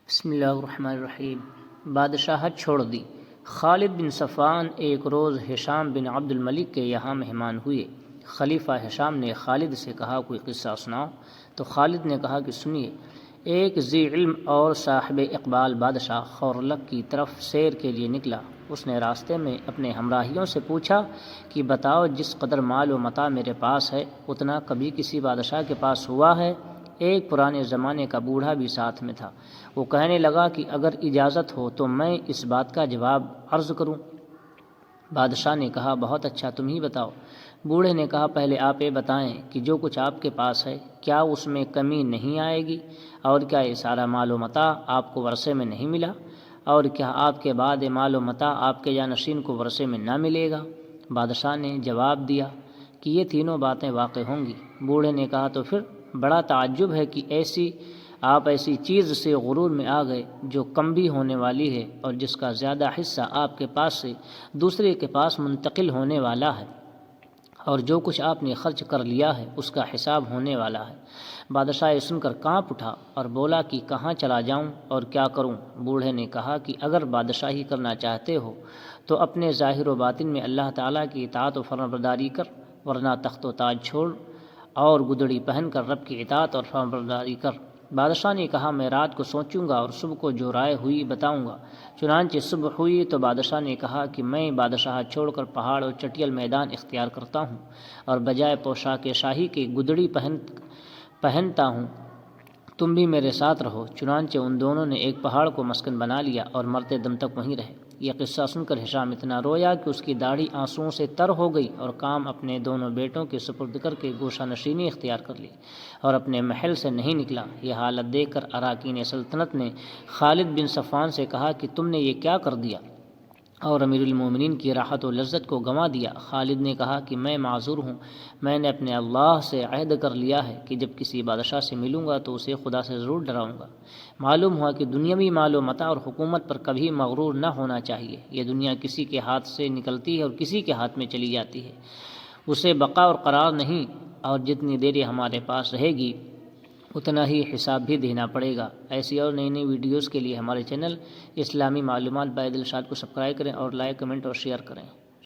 بسم اللہ الرحمن الرحیم۔ بادشاہت چھوڑ دی۔ خالد بن صفوان ایک روز ہشام بن عبد الملک کے یہاں مہمان ہوئے۔ خلیفہ ہشام نے خالد سے کہا کوئی قصہ سناؤ، تو خالد نے کہا کہ سنیے، ایک ذی علم اور صاحب اقبال بادشاہ خورلک کی طرف سیر کے لیے نکلا۔ اس نے راستے میں اپنے ہمراہیوں سے پوچھا کہ بتاؤ جس قدر مال و متاع میرے پاس ہے اتنا کبھی کسی بادشاہ کے پاس ہوا ہے؟ ایک پرانے زمانے کا بوڑھا بھی ساتھ میں تھا۔ وہ کہنے لگا کہ اگر اجازت ہو تو میں اس بات کا جواب عرض کروں۔ بادشاہ نے کہا بہت اچھا، تم ہی بتاؤ۔ بوڑھے نے کہا پہلے آپ یہ بتائیں کہ جو کچھ آپ کے پاس ہے کیا اس میں کمی نہیں آئے گی، اور کیا یہ سارا مال و متاع آپ کو ورثے میں نہیں ملا، اور کیا آپ کے بعد یہ مال و متاع آپ کے جانشین کو ورثے میں نہ ملے گا؟ بادشاہ نے جواب دیا کہ یہ تینوں باتیں واقع ہوں گی۔ بوڑھے نے کہا تو پھر بڑا تعجب ہے کہ آپ ایسی چیز سے غرور میں آ گئے جو کم بھی ہونے والی ہے اور جس کا زیادہ حصہ آپ کے پاس سے دوسرے کے پاس منتقل ہونے والا ہے، اور جو کچھ آپ نے خرچ کر لیا ہے اس کا حساب ہونے والا ہے۔ بادشاہ یہ سن کر کانپ اٹھا اور بولا کہ کہاں چلا جاؤں اور کیا کروں؟ بوڑھے نے کہا کہ اگر بادشاہی کرنا چاہتے ہو تو اپنے ظاہر و باطن میں اللہ تعالیٰ کی اطاعت و فرمانبرداری کر، ورنہ تخت و تاج چھوڑ اور گدڑی پہن کر رب کی اطاعت اور فرمانبرداری کر۔ بادشاہ نے کہا میں رات کو سوچوں گا اور صبح کو جو رائے ہوئی بتاؤں گا۔ چنانچہ صبح ہوئی تو بادشاہ نے کہا کہ میں بادشاہ چھوڑ کر پہاڑ اور چٹیل میدان اختیار کرتا ہوں، اور بجائے پوشاک شاہی کے گدڑی پہنتا ہوں، تم بھی میرے ساتھ رہو۔ چنانچہ ان دونوں نے ایک پہاڑ کو مسکن بنا لیا اور مرتے دم تک وہیں رہے۔ یہ قصہ سن کر ہشام اتنا رویا کہ اس کی داڑھی آنسوؤں سے تر ہو گئی، اور کام اپنے دونوں بیٹوں کے سپرد کر کے گوشہ نشینی اختیار کر لی اور اپنے محل سے نہیں نکلا۔ یہ حالت دیکھ کر اراکین سلطنت نے خالد بن صفوان سے کہا کہ تم نے یہ کیا کر دیا اور امیر المومنین کی راحت و لذت کو گنوا دیا؟ خالد نے کہا کہ میں معذور ہوں، میں نے اپنے اللہ سے عہد کر لیا ہے کہ جب کسی بادشاہ سے ملوں گا تو اسے خدا سے ضرور ڈراؤں گا۔ معلوم ہوا کہ دنیاوی مال و متاع اور حکومت پر کبھی مغرور نہ ہونا چاہیے۔ یہ دنیا کسی کے ہاتھ سے نکلتی ہے اور کسی کے ہاتھ میں چلی جاتی ہے، اسے بقا اور قرار نہیں، اور جتنی دیر یہ ہمارے پاس رہے گی اتنا ہی حساب بھی دینا پڑے گا۔ ایسی اور نئی نئی ویڈیوز کے لیے ہمارے چینل اسلامی معلومات بائی دلشاد کو سبسکرائب کریں اور لائک، کمنٹ اور شیئر کریں۔